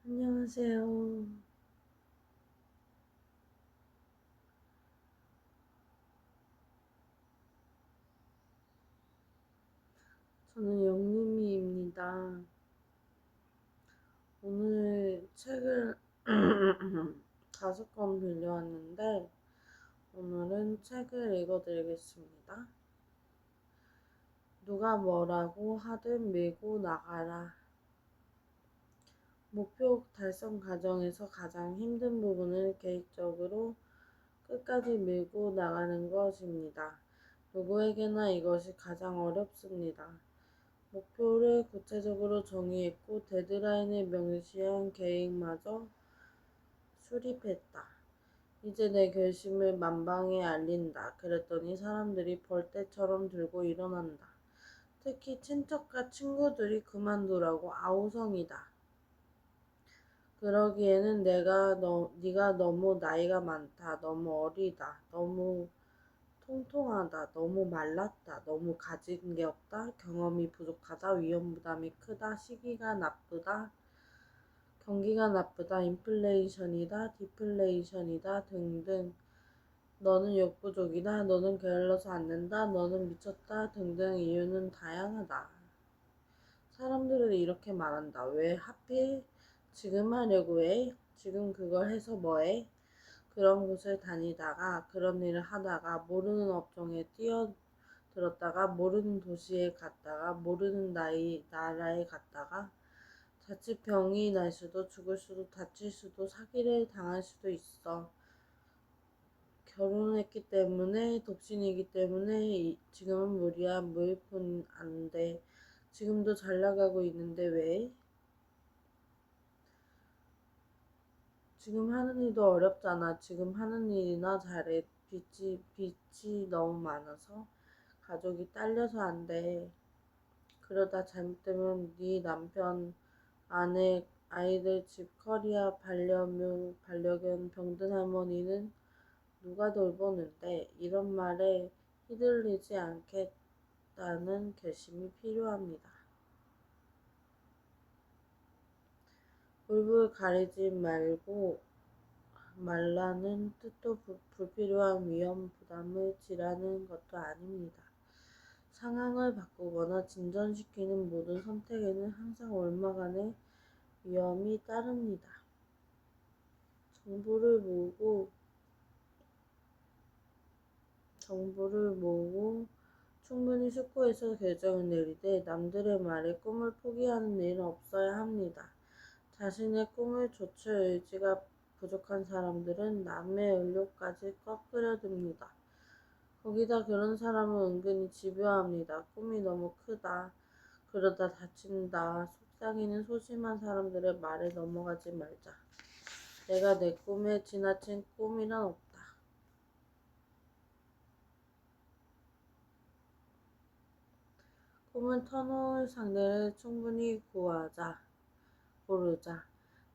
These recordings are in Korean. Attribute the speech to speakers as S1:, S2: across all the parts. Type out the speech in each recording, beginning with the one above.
S1: 안녕하세요. 저는 영림이입니다. 오늘 책을 5권 빌려왔는데, 오늘은 책을 읽어드리겠습니다. 누가 뭐라고 하든 밀고 나가라. 목표 달성 과정에서 가장 힘든 부분은 계획적으로 끝까지 밀고 나가는 것입니다. 누구에게나 이것이 가장 어렵습니다. 목표를 구체적으로 정의했고 데드라인을 명시한 계획마저 수립했다. 이제 내 결심을 만방에 알린다. 그랬더니 사람들이 벌떼처럼 들고 일어난다. 특히 친척과 친구들이 그만두라고 아우성이다. 그러기에는 네가 너무 나이가 많다. 너무 어리다. 너무 통통하다, 너무 말랐다, 너무 가진 게 없다, 경험이 부족하다, 위험 부담이 크다, 시기가 나쁘다, 경기가 나쁘다, 인플레이션이다, 디플레이션이다 등등. 너는 욕부족이다, 너는 게을러서 안 된다, 너는 미쳤다 등등. 이유는 다양하다. 사람들은 이렇게 말한다. 왜 하필 지금 하려고 해? 지금 그걸 해서 뭐해? 그런 곳을 다니다가 그런 일을 하다가 모르는 업종에 뛰어들었다가 모르는 도시에 갔다가 모르는 나라에 갔다가 자칫 병이 날 수도 죽을 수도 다칠 수도 사기를 당할 수도 있어. 결혼했기 때문에 독신이기 때문에 지금은 무리야. 무일푼 안 돼. 지금도 잘 나가고 있는데 왜? 지금 하는 일도 어렵잖아. 지금 하는 일이나 잘해. 빚이 너무 많아서 가족이 딸려서 안 돼. 그러다 잘못되면 네 남편, 아내, 아이들, 집, 커리어, 반려묘, 반려견, 병든 할머니는 누가 돌보는데? 이런 말에 휘둘리지 않겠다는 결심이 필요합니다. 불불 가리지 말라는 뜻도 불필요한 위험 부담을 지라는 것도 아닙니다. 상황을 바꾸거나 진전시키는 모든 선택에는 항상 얼마간의 위험이 따릅니다. 정보를 모으고 충분히 숙고해서 결정을 내리되 남들의 말에 꿈을 포기하는 일은 없어야 합니다. 자신의 꿈을 좇을 의지가 부족한 사람들은 남의 의료까지 꺾으려듭니다. 거기다 그런 사람은 은근히 집요합니다. 꿈이 너무 크다. 그러다 다친다. 속삭이는 소심한 사람들의 말에 넘어가지 말자. 내가 내 꿈에 지나친 꿈이란 없다. 꿈을 터놓을 상대를 충분히 고르자.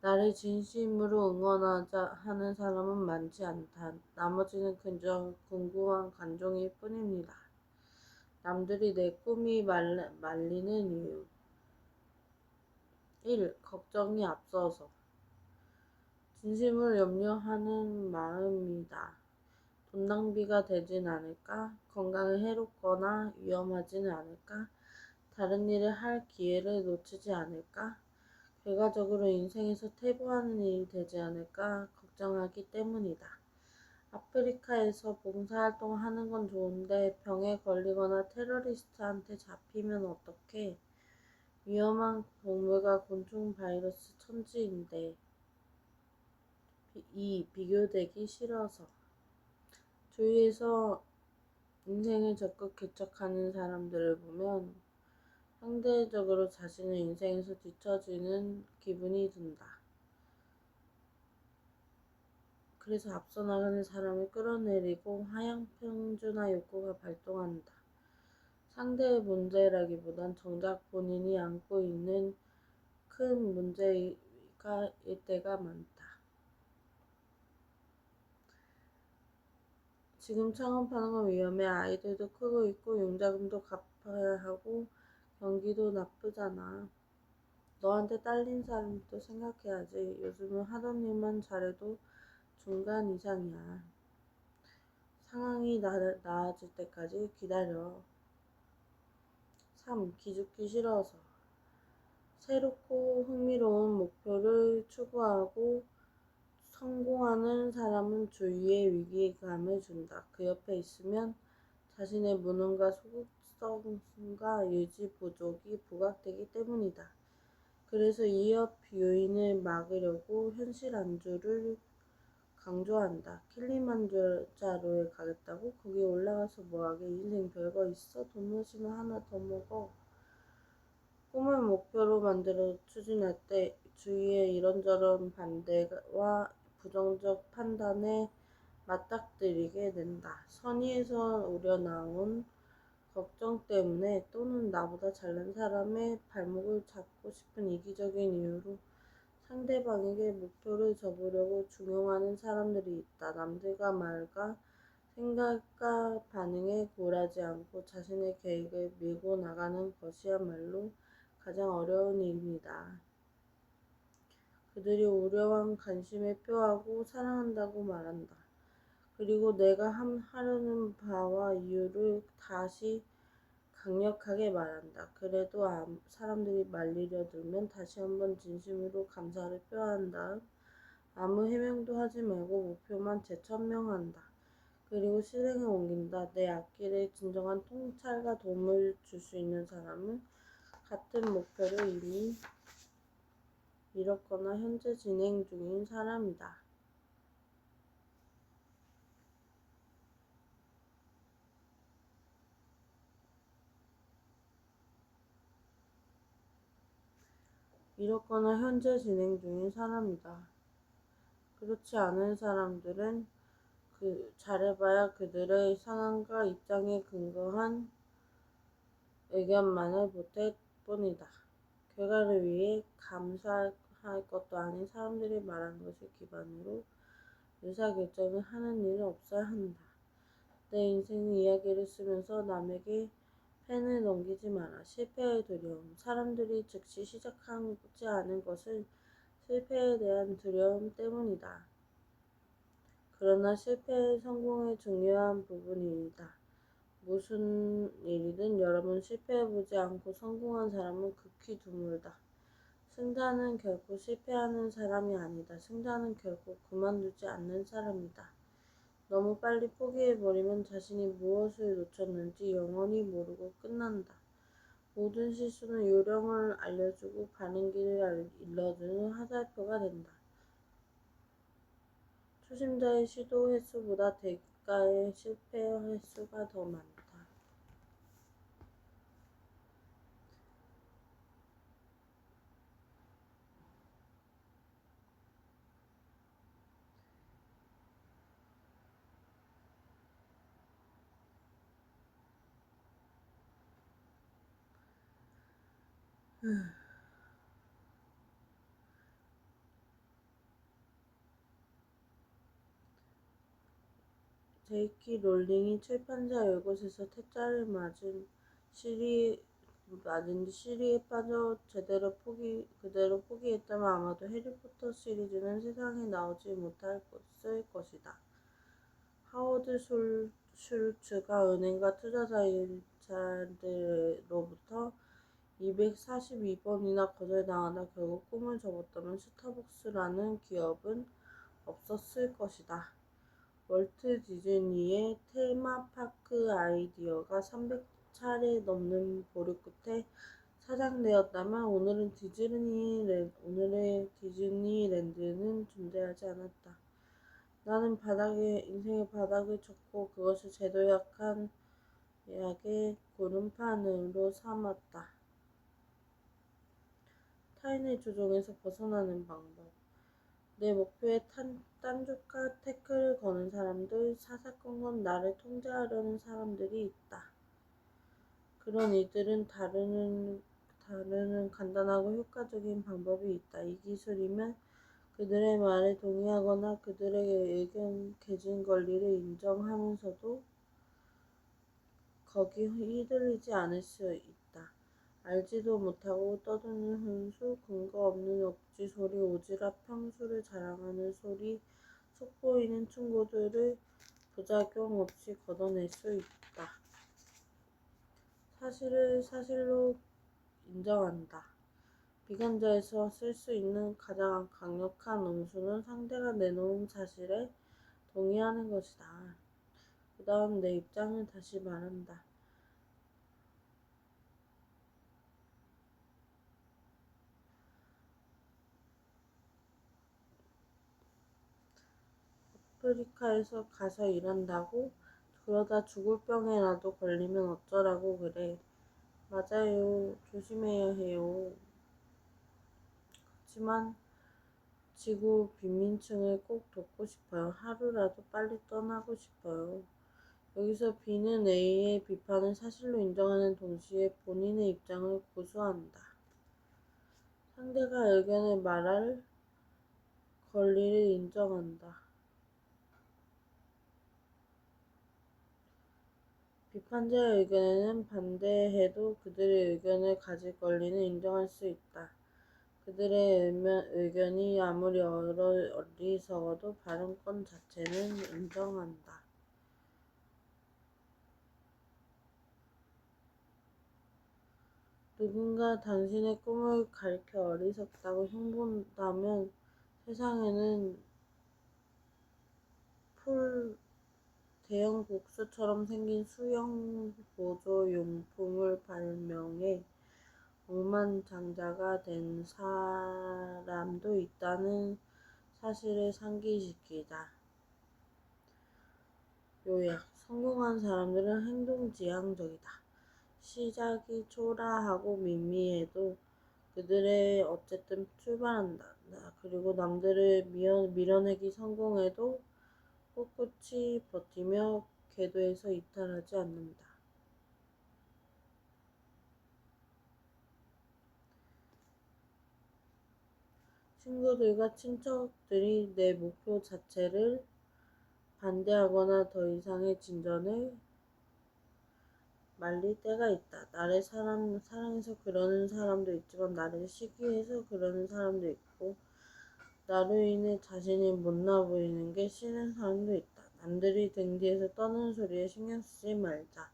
S1: 나를 진심으로 응원하자 하는 사람은 많지 않다. 나머지는 그저 궁금한 관종일 뿐입니다. 남들이 내 꿈이 말리는 이유. 1. 걱정이 앞서서 진심으로 염려하는 마음이다. 돈 낭비가 되진 않을까? 건강에 해롭거나 위험하지는 않을까? 다른 일을 할 기회를 놓치지 않을까? 결과적으로 인생에서 퇴보하는 일이 되지 않을까 걱정하기 때문이다. 아프리카에서 봉사활동하는 건 좋은데 병에 걸리거나 테러리스트한테 잡히면 어떡해? 위험한 동물과 곤충 바이러스 천지인데. 2. 비교되기 싫어서 주위에서 인생을 적극 개척하는 사람들을 보면 상대적으로 자신의 인생에서 뒤처지는 기분이 든다. 그래서 앞서 나가는 사람을 끌어내리고 하향평준화 욕구가 발동한다. 상대의 문제라기보단 정작 본인이 안고 있는 큰 문제가 일 때가 많다. 지금 창업하는 건 위험해. 아이들도 크고 있고 융자금도 갚아야 하고 경기도 나쁘잖아. 너한테 딸린 사람도 생각해야지. 요즘은 하던 일만 잘해도 중간 이상이야. 상황이 나아질 때까지 기다려. 3. 기죽기 싫어서. 새롭고 흥미로운 목표를 추구하고 성공하는 사람은 주위에 위기감을 준다. 그 옆에 있으면 자신의 무능과 소극성과 유지 부족이 부각되기 때문이다. 그래서 이업 요인을 막으려고 현실 안주를 강조한다. 킬리만자로에 가겠다고? 거기 올라가서 뭐하게? 인생 별거 있어? 돈 넣으시면 하나 더 먹어. 꿈을 목표로 만들어 추진할 때 주위의 이런저런 반대와 부정적 판단에 맞닥뜨리게 된다. 선의에서 우러나온 걱정 때문에 또는 나보다 잘난 사람의 발목을 잡고 싶은 이기적인 이유로 상대방에게 목표를 접으려고 중용하는 사람들이 있다. 남들과 말과 생각과 반응에 굴하지 않고 자신의 계획을 밀고 나가는 것이야말로 가장 어려운 일입니다. 그들이 우려와 관심을 표하고 사랑한다고 말한다. 그리고 내가 하려는 바와 이유를 다시 강력하게 말한다. 그래도 사람들이 말리려 들면 다시 한번 진심으로 감사를 표한 다음 아무 해명도 하지 말고 목표만 재천명한다. 그리고 실행에 옮긴다. 내 앞길에 진정한 통찰과 도움을 줄 수 있는 사람은 같은 목표를 이미 이뤘거나 현재 진행 중인 사람이다. 이렇거나 현재 진행 중인 사람이다. 그렇지 않은 사람들은 잘해봐야 그들의 상황과 입장에 근거한 의견만을 보탤 뿐이다. 결과를 위해 감사할 것도 아닌 사람들이 말하는 것을 기반으로 의사결정을 하는 일은 없어야 한다. 내 인생 이야기를 쓰면서 남에게 펜을 넘기지 마라. 실패의 두려움. 사람들이 즉시 시작하지 않은 것은 실패에 대한 두려움 때문이다. 그러나 실패의 성공의 중요한 부분이다. 무슨 일이든 여러 번 실패해보지 않고 성공한 사람은 극히 드물다. 승자는 결코 실패하는 사람이 아니다. 승자는 결코 그만두지 않는 사람이다. 너무 빨리 포기해버리면 자신이 무엇을 놓쳤는지 영원히 모르고 끝난다. 모든 실수는 요령을 알려주고 가는 길을 일러주는 화살표가 된다. 초심자의 시도 횟수보다 대가의 실패 횟수가 더 많다. 제이키 롤링이 출판사 열곳에서 퇴짜를 맞은 뒤 시리에 빠져 그대로 포기했다면 아마도 해리포터 시리즈는 세상에 나오지 못했을 것이다. 하워드 슐츠가 은행과 투자자들로부터 242번이나 거절당하다 결국 꿈을 접었다면 스타벅스라는 기업은 없었을 것이다. 월트 디즈니의 테마파크 아이디어가 300차례 넘는 보류 끝에 사장되었다면 오늘의 디즈니랜드는 존재하지 않았다. 나는 인생의 바닥을 쳤고 그것을 제도 약의 구름판으로 삼았다. 타인의 조종에서 벗어나는 방법. 내 목표에 딴죽과 태클을 거는 사람들, 사사건건 나를 통제하려는 사람들이 있다. 그런 이들은 다루는 간단하고 효과적인 방법이 있다. 이 기술이면 그들의 말에 동의하거나 그들의 의견 개진 권리를 인정하면서도 거기 휘둘리지 않을 수 있다. 알지도 못하고 떠드는 훈수, 근거 없는 억지 소리, 오지랖 평수를 자랑하는 소리, 속보이는 충고들을 부작용 없이 걷어낼 수 있다. 사실을 사실로 인정한다. 비관자에서 쓸 수 있는 가장 강력한 음수는 상대가 내놓은 사실에 동의하는 것이다. 그 다음 내 입장을 다시 말한다. 아프리카에서 가서 일한다고? 그러다 죽을 병에라도 걸리면 어쩌라고 그래. 맞아요. 조심해야 해요. 그렇지만 지구 빈민층을 꼭 돕고 싶어요. 하루라도 빨리 떠나고 싶어요. 여기서 B는 A의 비판을 사실로 인정하는 동시에 본인의 입장을 고수한다. 상대가 의견을 말할 권리를 인정한다. 비판자의 의견에는 반대해도 그들의 의견을 가질 권리는 인정할 수 있다. 그들의 의견이 아무리 어리석어도 발언권 자체는 인정한다. 누군가 당신의 꿈을 가리켜 어리석다고 흉본다면 세상에는 대형 국수처럼 생긴 수영 보조 용품을 발명해 억만장자가 된 사람도 있다는 사실을 상기시키자. 요약. 성공한 사람들은 행동지향적이다. 시작이 초라하고 미미해도 그들의 어쨌든 출발한다. 그리고 남들을 밀어내기 성공해도 꿋꿋이 버티며 궤도에서 이탈하지 않는다. 친구들과 친척들이 내 목표 자체를 반대하거나 더 이상의 진전을 말릴 때가 있다. 나를 사랑해서 그러는 사람도 있지만 나를 시기해서 그러는 사람도 있고 나로 인해 자신이 못나 보이는 게 싫은 사람도 있다. 남들이 등 뒤에서 떠는 소리에 신경 쓰지 말자.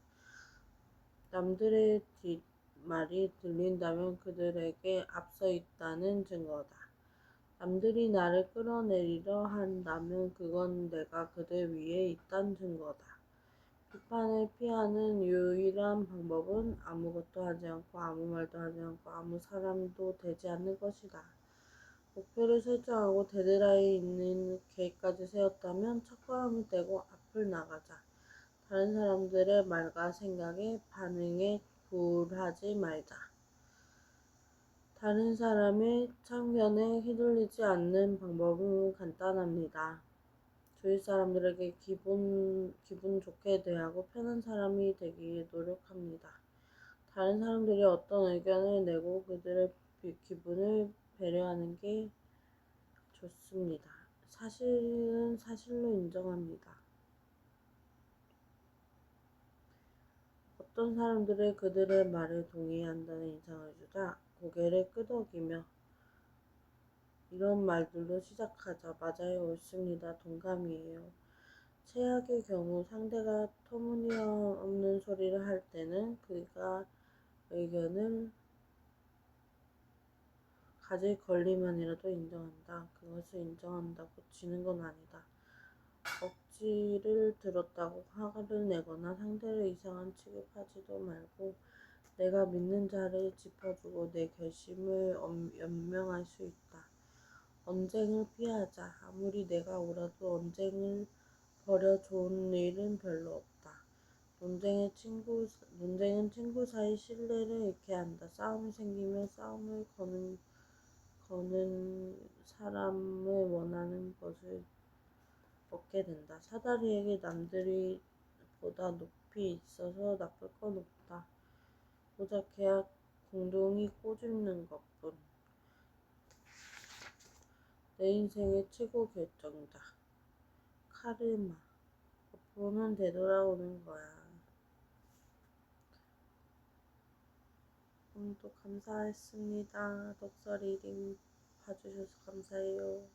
S1: 남들의 뒷말이 들린다면 그들에게 앞서 있다는 증거다. 남들이 나를 끌어내리려 한다면 그건 내가 그들 위에 있다는 증거다. 비판을 피하는 유일한 방법은 아무것도 하지 않고 아무 말도 하지 않고 아무 사람도 되지 않는 것이다. 목표를 설정하고 데드라인인 계획까지 세웠다면 첫걸음을 떼고 앞을 나가자. 다른 사람들의 말과 생각에 반응에 굴하지 말자. 다른 사람의 참견에 휘둘리지 않는 방법은 간단합니다. 주위 사람들에게 기분 좋게 대하고 편한 사람이 되기 노력합니다. 다른 사람들이 어떤 의견을 내고 그들의 기분을 배려하는 게 좋습니다. 사실은 사실로 인정합니다. 어떤 사람들은 그들의 말에 동의한다는 인상을 주자 고개를 끄덕이며 이런 말들로 시작하자. 맞아요. 옳습니다. 동감이에요. 최악의 경우 상대가 터무니없는 소리를 할 때는 그가 의견을 가질 권리만이라도 인정한다. 그것을 인정한다고 지는 건 아니다. 억지를 들었다고 화를 내거나 상대를 이상한 취급하지도 말고 내가 믿는 자를 짚어주고 내 결심을 연명할 수 있다. 언쟁을 피하자. 아무리 내가 옳아도 언쟁을 벌여 좋은 일은 별로 없다. 논쟁은 친구 사이 신뢰를 잃게 한다. 싸움이 생기면 싸움을 거는 사람을 원하는 것을 얻게 된다. 사다리에게 남들이 보다 높이 있어서 나쁠 건 없다. 고작해야 공둥이 꼬집는 것뿐. 내 인생의 최고 결정자. 카르마. 거꾸로는 되돌아오는 거야. 오늘도 감사했습니다. 독서 리딩 봐주셔서 감사해요.